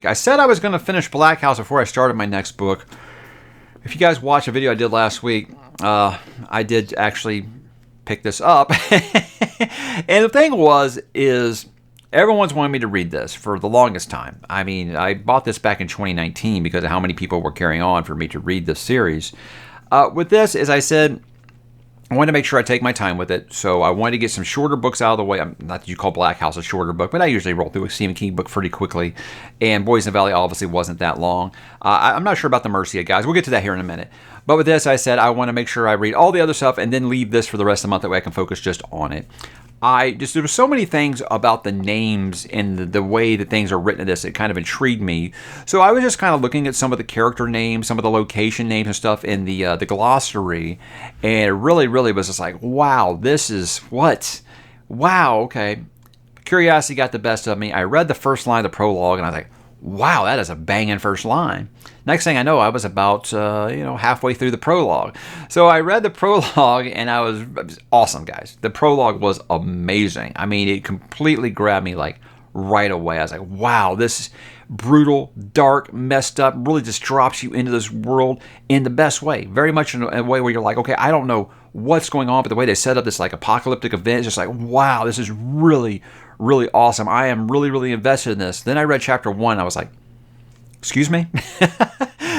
I said I was going to finish Black House before I started my next book. If you guys watched a video I did last week, I did actually pick this up. And the thing is everyone's wanted me to read this for the longest time. I mean, I bought this back in 2019 because of how many people were carrying on for me to read this series. With this, as I said, I wanted to make sure I take my time with it, so I wanted to get some shorter books out of the way. Not that you call Black House a shorter book, but I usually roll through a Stephen King book pretty quickly, and Boys in the Valley obviously wasn't that long. I'm not sure about the Mercia, guys. We'll get to that here in a minute. But with this, I said I want to make sure I read all the other stuff and then leave this for the rest of the month. That way I can focus just on it. There were so many things about the names and the way that things are written in this that kind of intrigued me. So I was just kind of looking at some of the character names, some of the location names and stuff in the glossary, and it really was just like, wow, this is what? Wow, okay. Curiosity got the best of me. I read the first line of the prologue, and I was like, wow, that is a banging first line. Next thing I know, I was about halfway through the prologue. So I read the prologue, and it was awesome, guys. The prologue was amazing. I mean, it completely grabbed me like right away. I was like, wow, this is brutal, dark, messed up, really just drops you into this world in the best way. Very much in a way where you're like, okay, I don't know what's going on, but the way they set up this like apocalyptic event is just like, wow, this is really awesome. I am really invested in this. Then I read chapter 1. I was like, excuse me?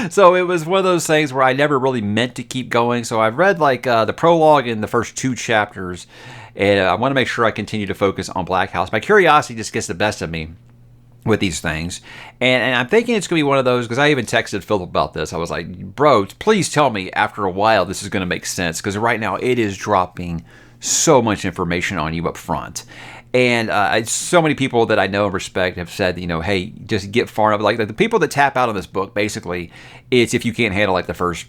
So it was one of those things where I never really meant to keep going. So I've read like the prologue in the first 2 chapters, and I want to make sure I continue to focus on Black House. My curiosity just gets the best of me with these things, and I'm thinking it's going to be one of those, because I even texted Philip about this. I was like, bro, please tell me after a while this is going to make sense, because right now it is dropping so much information on you up front. And so many people that I know and respect have said, hey, just get far enough. Like the people that tap out on this book, basically, it's if you can't handle like the first,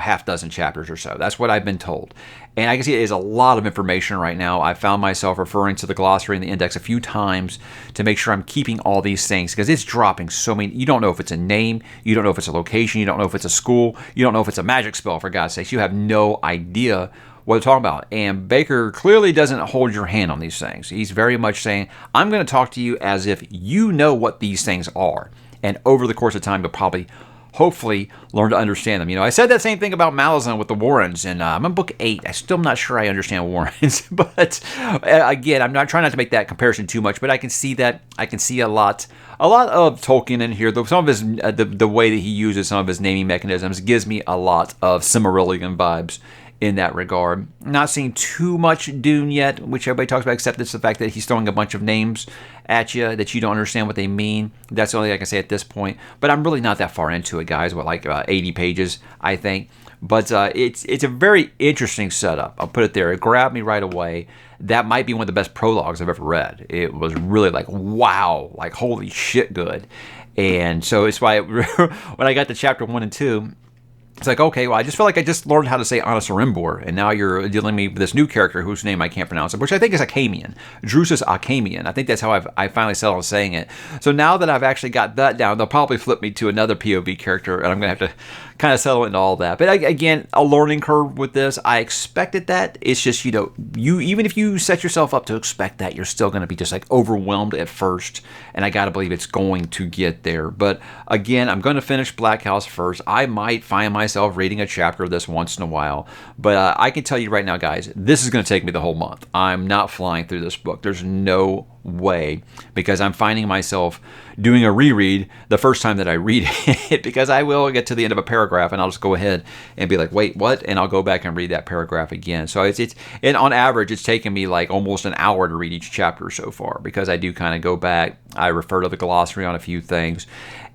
half dozen chapters or so. That's what I've been told. And I can see it is a lot of information right now. I found myself referring to the glossary and the index a few times to make sure I'm keeping all these things, because it's dropping so many. You don't know if it's a name. You don't know if it's a location. You don't know if it's a school. You don't know if it's a magic spell, for God's sakes. You have no idea what they're talking about. And Bakker clearly doesn't hold your hand on these things. He's very much saying, I'm going to talk to you as if you know what these things are. And over the course of time, you'll probably, hopefully, learn to understand them. I said that same thing about ℚ𝕤𝕤 with the Warrens, and I'm in book 8. I'm still not sure I understand Warrens. But again, I'm not trying not to make that comparison too much, but I can see that. I can see a lot of Tolkien in here. Some of his, the way that he uses some of his naming mechanisms gives me a lot of Silmarillion vibes in that regard. Not seeing too much Dune yet, which everybody talks about, except it's the fact that he's throwing a bunch of names at you that you don't understand what they mean. That's the only thing I can say at this point. But I'm really not that far into it, guys. Like 80 pages, I think. But it's a very interesting setup. I'll put it there. It grabbed me right away. That might be one of the best prologues I've ever read. It was really like, wow, like holy shit good. And so it's why when I got to chapter 1 and 2, it's like, okay, well, I just feel like I just learned how to say ℚ𝕤𝕤𝕤, and now you're dealing me with this new character whose name I can't pronounce, which I think is Acamian. Drusus Acamian. I think that's how I finally settled on saying it. So now that I've actually got that down, they'll probably flip me to another POV character, and I'm going to have to kind of settle into all that. But again, a learning curve with this. I expected that. It's just, you even if you set yourself up to expect that, you're still going to be just like overwhelmed at first, and I got to believe it's going to get there. But again, I'm going to finish Black House first. I might find myself reading a chapter of this once in a while, but I can tell you right now, guys, this is going to take me the whole month. I'm not flying through this book. There's no way, because I'm finding myself doing a reread the first time that I read it, because I will get to the end of a paragraph and I'll just go ahead and be like, wait, what? And I'll go back and read that paragraph again. So and on average, it's taken me like almost an hour to read each chapter so far, because I do kind of go back. I refer to the glossary on a few things.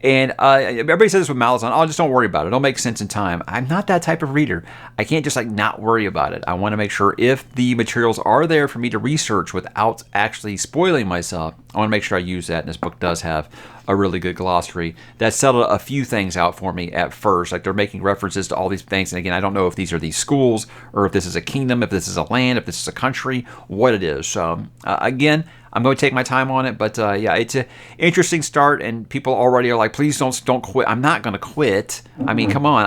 And everybody says this with ℚ𝕤𝕤𝕤, oh, just don't worry about it. It'll make sense in time. I'm not that type of reader. I can't just like not worry about it. I want to make sure if the materials are there for me to research without actually spoiling myself, I want to make sure I use that. And this book does have a really good glossary that settled a few things out for me at first. Like they're making references to all these things. And again, I don't know if these are these schools or if this is a kingdom, if this is a land, if this is a country, what it is. So again, I'm going to take my time on it, but yeah, it's an interesting start, and people already are like, please don't quit. I'm not going to quit. I mean, come on.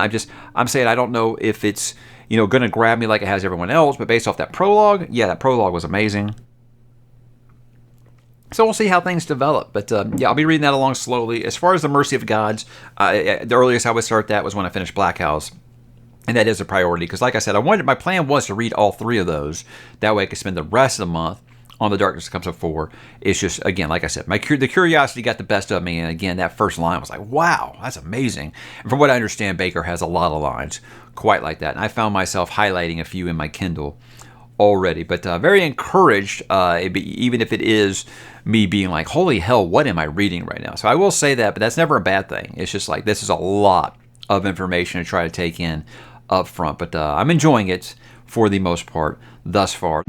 I'm saying I don't know if it's, going to grab me like it has everyone else, but based off that prologue, yeah, that prologue was amazing. So we'll see how things develop. But yeah, I'll be reading that along slowly. As far as the Mercy of Gods, the earliest I would start that was when I finished Black House. And that is a priority because, like I said, my plan was to read all 3 of those. That way I could spend the rest of the month on The Darkness That Comes Before. It's just, again, like I said, the curiosity got the best of me. And again, that first line was like, wow, that's amazing. And from what I understand, Bakker has a lot of lines quite like that. And I found myself highlighting a few in my Kindle already. But very encouraged, even if it is me being like, holy hell, what am I reading right now? So I will say that, but that's never a bad thing. It's just like, this is a lot of information to try to take in up front. But I'm enjoying it for the most part thus far.